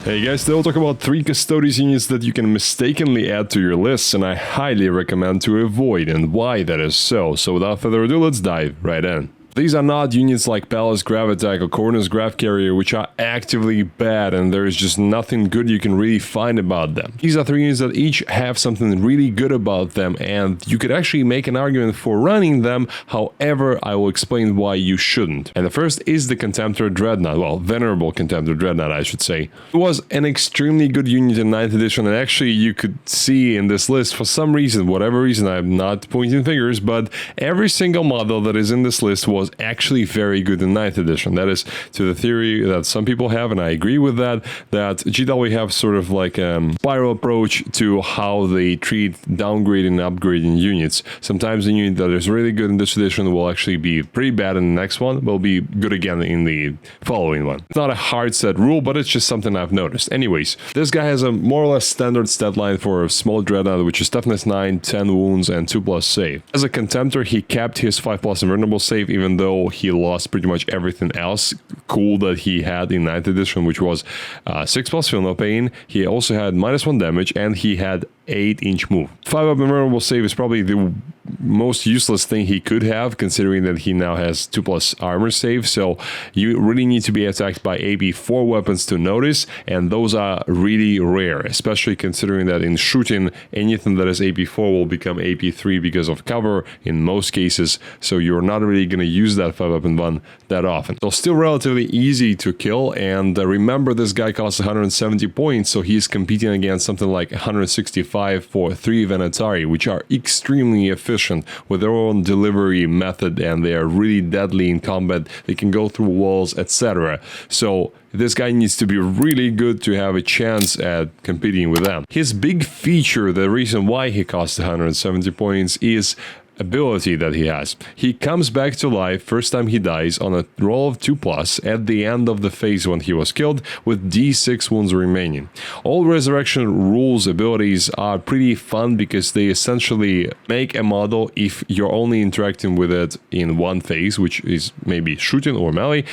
Hey guys, today we'll talk about 3 Custodes units that you can mistakenly add to your lists, and I highly recommend to avoid, and why that is so. So without further ado, let's dive right in. These are not units like Palace Grav Attack or Cornus Grav Carrier, which are actively bad and there is just nothing good you can really find about them. These are 3 units that each have something really good about them, and you could actually make an argument for running them. However, I will explain why you shouldn't. And the first is the Contemptor Dreadnought, well, Venerable Contemptor Dreadnought, I should say. It was an extremely good unit in 9th edition, and actually you could see in this list, for some reason, whatever reason, I'm not pointing fingers, but every single model that is in this list was actually very good in 9th edition. That is to the theory that some people have, and I agree with that GW have sort of like a spiral approach to how they treat downgrading and upgrading units. Sometimes a unit that is really good in this edition will actually be pretty bad in the next one, will be good again in the following one. It's not a hard set rule, but it's just something I've noticed. Anyways, this guy has a more or less standard stat line for a small Dreadnought, which is toughness 9, 10 wounds, and 2+ save. As a Contemptor, he kept his 5+ invulnerable save, even though he lost pretty much everything else cool that he had in 9th edition, which was 6+ feel no pain. He also had -1 damage, and he had 8-inch move. 5-up invulnerable save is probably the most useless thing he could have, considering that he now has 2+ armor save, so you really need to be attacked by AP4 weapons to notice, and those are really rare, especially considering that in shooting, anything that is AP4 will become AP3 because of cover in most cases, so you're not really going to use that 5-up invuln that often. So still relatively easy to kill, and remember, this guy costs 170 points, so he's competing against something like 165 for 3 Venatari, which are extremely efficient with their own delivery method, and they are really deadly in combat. They can go through walls, etc. So this guy needs to be really good to have a chance at competing with them. His big feature, the reason why he costs 170 points, is ability that he has. He comes back to life first time he dies on a roll of 2+ at the end of the phase when he was killed, with D6 wounds remaining. All Resurrection rules abilities are pretty fun because they essentially make a model, if you're only interacting with it in one phase, which is maybe shooting or melee,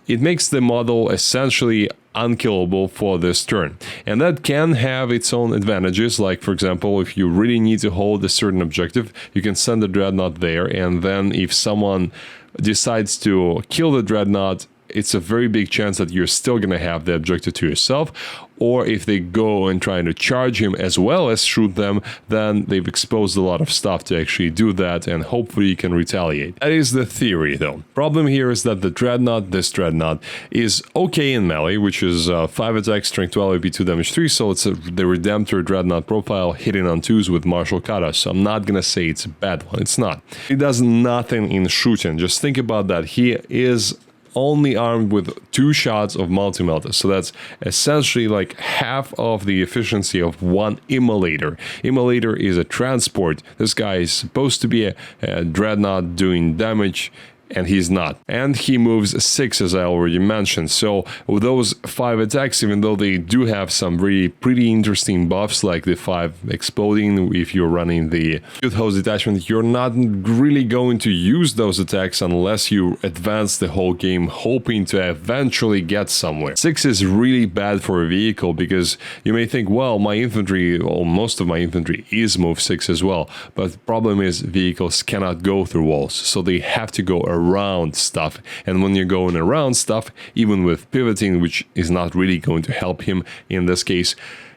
it makes the model essentially unkillable for this turn, and that can have its own advantages. Like, for example, if you really need to hold a certain objective, you can send the Dreadnought there, and then if someone decides to kill the Dreadnought, it's a very big chance that you're still going to have the objective to yourself. Or if they go and try to charge him as well as shoot them, then they've exposed a lot of stuff to actually do that, and hopefully you can retaliate. That is the theory, though. Problem here is that the Dreadnought, this Dreadnought, is okay in melee, which is 5 attack, strength 12, AP 2, damage 3, so it's the Redemptor Dreadnought profile hitting on 2s with martial kata, so I'm not gonna say it's a bad one, it's not. He does nothing in shooting, just think about that. He is only armed with 2 shots of multi-melter, so that's essentially like half of the efficiency of one immolator. Immolator is a transport. This guy is supposed to be a Dreadnought doing damage, and he's not. And he moves 6, as I already mentioned. So with those 5 attacks, even though they do have some really pretty interesting buffs, like the 5 exploding if you're running the Youth Host detachment, you're not really going to use those attacks unless you advance the whole game hoping to eventually get somewhere. 6 is really bad for a vehicle, because you may think, well, my infantry, or most of my infantry is move 6 as well, but the problem is vehicles cannot go through walls, so they have to go around stuff, and when you're going around stuff, even with pivoting, which is not really going to help him in this case,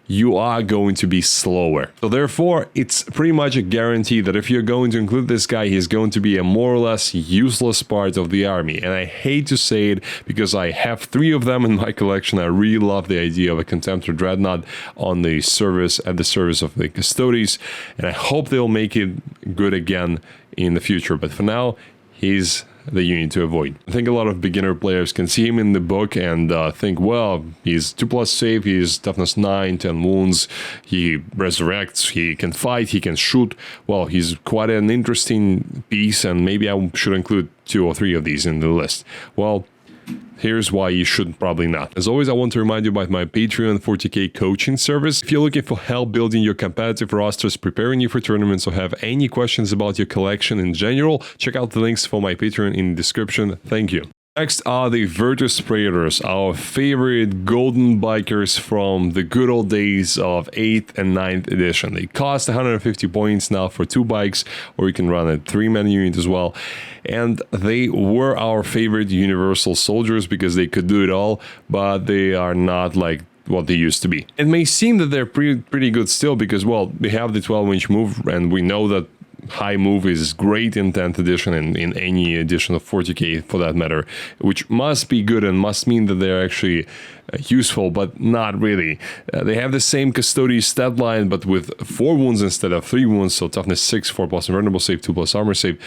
you are going to be slower. So therefore, it's pretty much a guarantee that if you're going to include this guy, he's going to be a more or less useless part of the army. And I hate to say it, because I have 3 of them in my collection. I really love the idea of a Contemptor Dreadnought on the service, at the service of the Custodes, and I hope they'll make it good again in the future. But for now, he's the unit to avoid. I think a lot of beginner players can see him in the book and think, well, he's 2+ save, he's toughness 9, 10 wounds, he resurrects, he can fight, he can shoot. Well, he's quite an interesting piece, and maybe I should include 2 or 3 of these in the list. Well, here's why you should probably not. As always, I want to remind you about my Patreon 40k coaching service. If you're looking for help building your competitive rosters, preparing you for tournaments, or have any questions about your collection in general, check out the links for my Patreon in the description. Thank you. Next are the Vertus Praetors, our favorite golden bikers from the good old days of 8th and 9th edition. They cost 150 points now for 2 bikes, or you can run a 3-man unit as well. And they were our favorite universal soldiers because they could do it all, but they are not like what they used to be. It may seem that they're pretty good still because, well, they have the 12-inch move, and we know that high move is great in 10th edition and in any edition of 40k for that matter, which must be good and must mean that they're actually useful, but not really. They have the same Custodes stat line, but with 4 wounds instead of 3 wounds, so toughness 6, 4 plus invulnerable save, 2 plus armor save.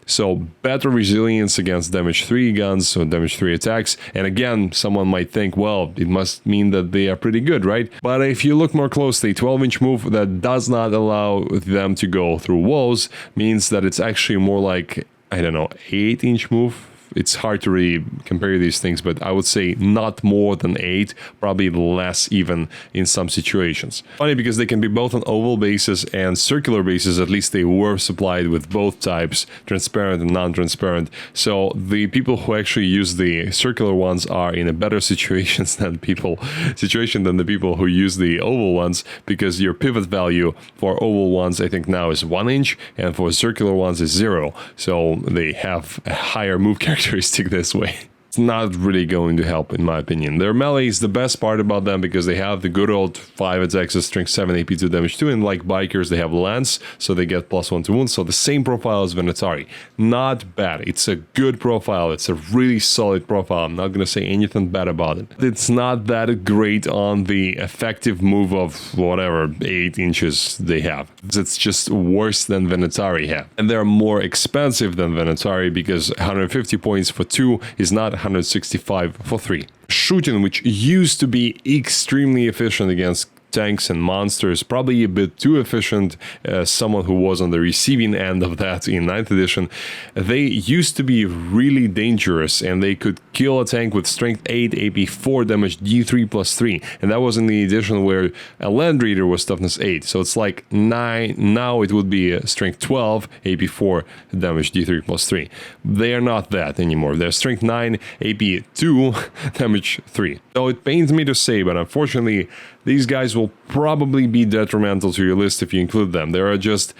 So better resilience against damage 3 guns, so damage 3 attacks. And again, someone might think, well, it must mean that they are pretty good, right? But if you look more closely, 12-inch move that does not allow them to go through walls means that it's actually more like, I don't know, 8-inch move. It's hard to really compare these things, but I would say not more than 8, probably less even in some situations. Funny because they can be both on oval bases and circular bases, at least they were supplied with both types, transparent and non-transparent. So the people who actually use the circular ones are in a better situation than the people who use the oval ones, because your pivot value for oval ones I think now is 1 inch, and for circular ones is 0. So they have a higher move characteristic this way. It's not really going to help, in my opinion. Their melee is the best part about them because they have the good old 5 attacks, strength 7, AP 2, damage 2, and like bikers, they have lance, so they get +1 to wounds, so the same profile as Venatari. Not bad. It's a good profile. It's a really solid profile. I'm not going to say anything bad about it. It's not that great on the effective move of whatever 8 inches they have. It's just worse than Venatari have. And they're more expensive than Venatari because 150 points for 2 is not 165 for 3. Shooting, which used to be extremely efficient against tanks and monsters, probably a bit too efficient as someone who was on the receiving end of that in 9th edition. They used to be really dangerous and they could kill a tank with strength 8, AP 4, damage D3 plus 3, and that was in the edition where a land reader was toughness 8, so it's like 9, now it would be strength 12, AP 4, damage D3 plus 3. They are not that anymore. They're strength 9, AP 2, damage 3. So it pains me to say, but unfortunately these guys will probably be detrimental to your list if you include them. There are just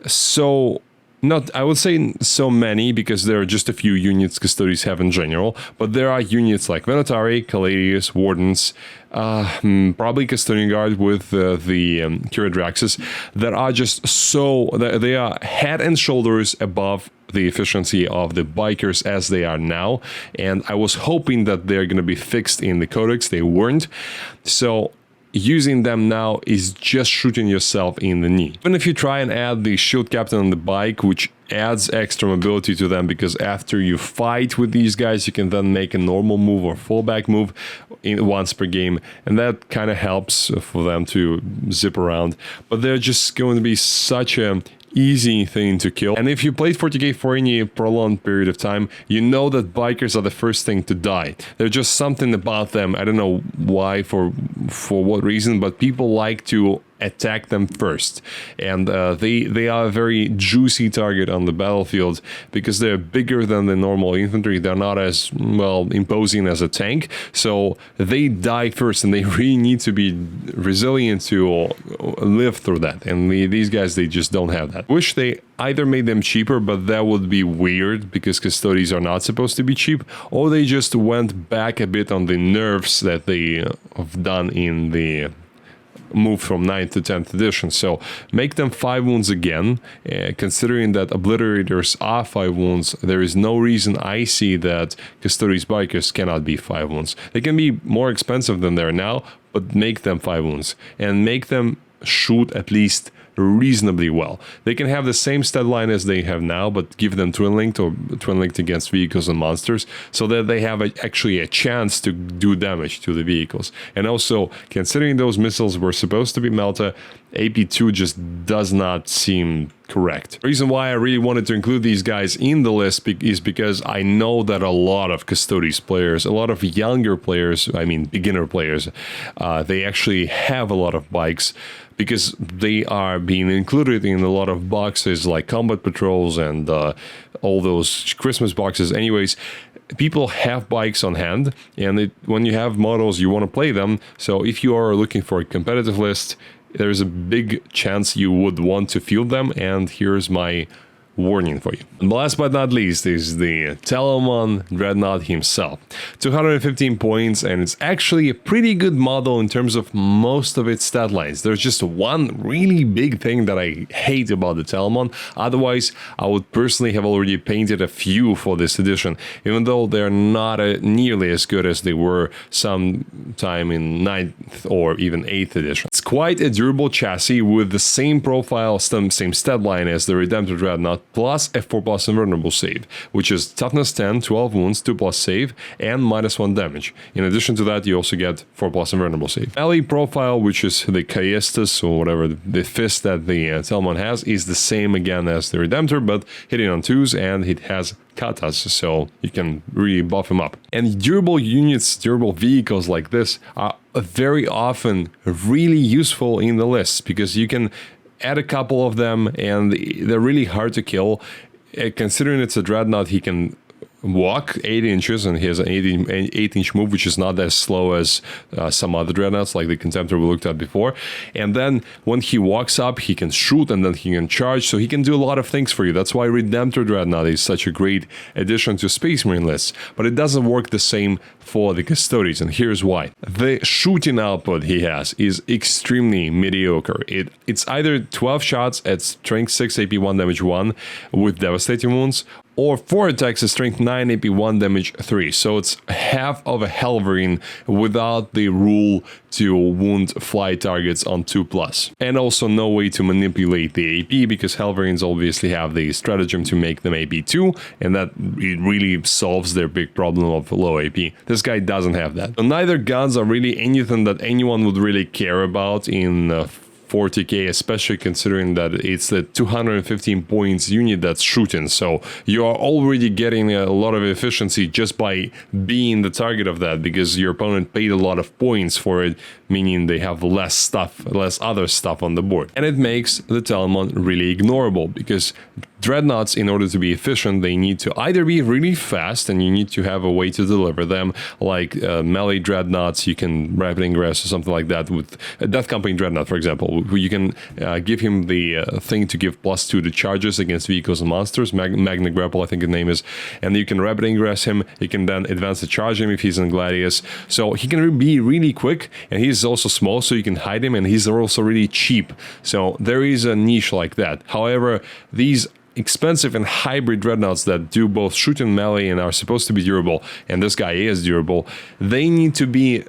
so... not, I would say so many, because there are just a few units Custodes have in general, but there are units like Venatari, Caladius, Wardens, probably Custodian Guard with the Kiradraxis that are just so... they are head and shoulders above the efficiency of the bikers as they are now, and I was hoping that they're going to be fixed in the Codex. They weren't, so using them now is just shooting yourself in the knee. Even if you try and add the Shield Captain on the bike, which adds extra mobility to them, because after you fight with these guys you can then make a normal move or fallback move once per game, and that kind of helps for them to zip around, but they're just going to be such a easy thing to kill. And if you played 40k for any prolonged period of time, you know that bikers are the first thing to die. There's just something about them, I don't know why, for what reason, but people like to attack them first, and they are a very juicy target on the battlefield because they're bigger than the normal infantry. They're not as well imposing as a tank, so they die first, and they really need to be resilient to live through that, and these guys, they just don't have that. Wish they either made them cheaper, but that would be weird because Custodes are not supposed to be cheap, or they just went back a bit on the nerfs that they have done in the move from 9th to 10th edition. So make them 5 wounds again. Considering that obliterators are 5 wounds, there is no reason I see that Custodes bikers cannot be 5 wounds. They can be more expensive than they are now, but make them 5 wounds and make them shoot at least reasonably well. They can have the same stat line as they have now, but give them twin linked or twin linked against vehicles and monsters, so that they have actually a chance to do damage to the vehicles. And also, considering those missiles were supposed to be Melta, AP2 just does not seem correct. The reason why I really wanted to include these guys in the list is because I know that a lot of Custodes players, a lot of younger players, I mean beginner players, they actually have a lot of bikes because they are being included in a lot of boxes like combat patrols and all those Christmas boxes. Anyways, people have bikes on hand, and when you have models, you want to play them. So if you are looking for a competitive list, there's a big chance you would want to field them, and here's my warning for you. And last but not least is the Telemon Dreadnought himself. 215 points, and it's actually a pretty good model in terms of most of its stat lines. There's just one really big thing that I hate about the Telemon. Otherwise, I would personally have already painted a few for this edition, even though they're not nearly as good as they were sometime in 9th or even 8th edition. It's quite a durable chassis with the same profile, same stat line as the Redemptor Dreadnought, plus a 4+ invulnerable save, which is toughness 10, 12 wounds, 2+ save, and -1 damage. In addition to that, you also get 4+ invulnerable save. Melee profile, which is the Caestus, or whatever, the fist that the Telemon has, is the same again as the Redemptor, but hitting on 2s, and it has katas, so you can really buff him up. And durable units, durable vehicles like this are very often really useful in the lists, because you can add a couple of them, and they're really hard to kill. Considering it's a Dreadnought, he can walk 8 inches, and he has an 8-inch move, which is not as slow as some other Dreadnoughts, like the Contemptor we looked at before. And then when he walks up, he can shoot, and then he can charge, so he can do a lot of things for you. That's why Redemptor Dreadnought is such a great addition to Space Marine lists. But it doesn't work the same for the Custodes, and here's why. The shooting output he has is extremely mediocre. It's either 12 shots at strength 6 AP 1 damage 1 with devastating wounds, or 4 attacks at strength 9 AP 1 damage 3. So it's half of a Hellmann without the rule to wound fly targets on 2+. And also no way to manipulate the AP, because Hellmanns obviously have the stratagem to make them AP 2, and that it really solves their big problem of low AP. This guy doesn't have that. So neither guns are really anything that anyone would really care about in 40k, especially considering that it's the 215 points unit that's shooting, so you are already getting a lot of efficiency just by being the target of that, because your opponent paid a lot of points for it, meaning they have less other stuff on the board. And it makes the Telemon really ignorable, because Dreadnoughts, in order to be efficient, they need to either be really fast, and you need to have a way to deliver them, like melee Dreadnoughts. You can rapid ingress or something like that with a Death Company Dreadnought, for example. You can give him the thing to give +2 to charges against vehicles and monsters, Magna Grapple I think the name is, and you can rapid ingress him. You can then advance to charge him if he's in Gladius, so he can be really quick, and he's also small, so you can hide him, and he's also really cheap, so there is a niche like that. However, these expensive and hybrid Dreadnoughts that do both shoot and melee and are supposed to be durable, and this guy is durable, they need to be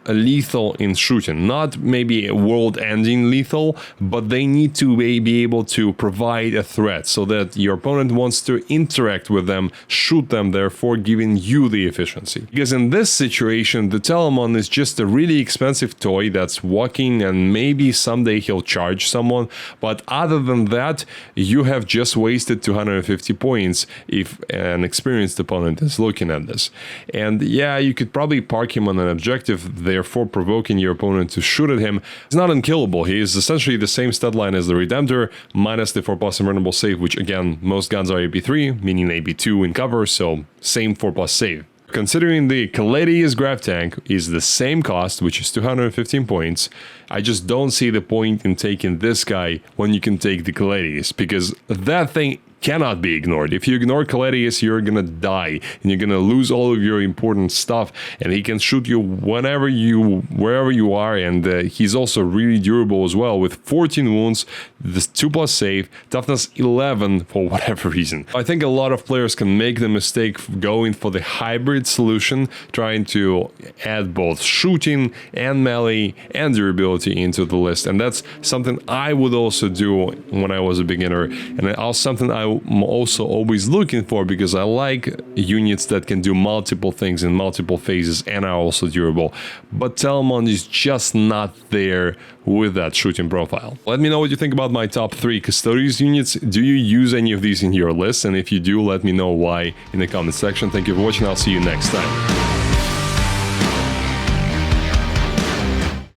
lethal in shooting, not maybe world-ending lethal, but they need to be able to provide a threat so that your opponent wants to interact with them, shoot them, therefore giving you the efficiency. Because in this situation, the Telemon is just a really expensive toy that's walking, and maybe someday he'll charge someone, but other than that, you have just wasted 250 points if an experienced opponent is looking at this. And yeah, you could probably park him on an objective, therefore provoking your opponent to shoot at him. He's not unkillable. He is essentially the same stat line as the Redemptor, minus the 4+ invulnerable save, which again, most guns are AP3, meaning AP2 in cover, so same 4+ save. Considering the Caladius Grav Tank is the same cost, which is 215 points, I just don't see the point in taking this guy when you can take the Caladius, because that thing cannot be ignored. If you ignore Caladius, you're gonna die, and you're gonna lose all of your important stuff, and he can shoot you wherever you are, and he's also really durable as well, with 14 wounds, this 2+ save, toughness 11 for whatever reason. I think a lot of players can make the mistake going for the hybrid solution, trying to add both shooting and melee and durability into the list, and that's something I would also do when I was a beginner, and something I'm also always looking for, because I like units that can do multiple things in multiple phases and are also durable, but Telemon is just not there with that shooting profile. Let me know what you think about my top 3 Custodes units. Do you use any of these in your list? And if you do, let me know why in the comment section. Thank you for watching. I'll see you next time.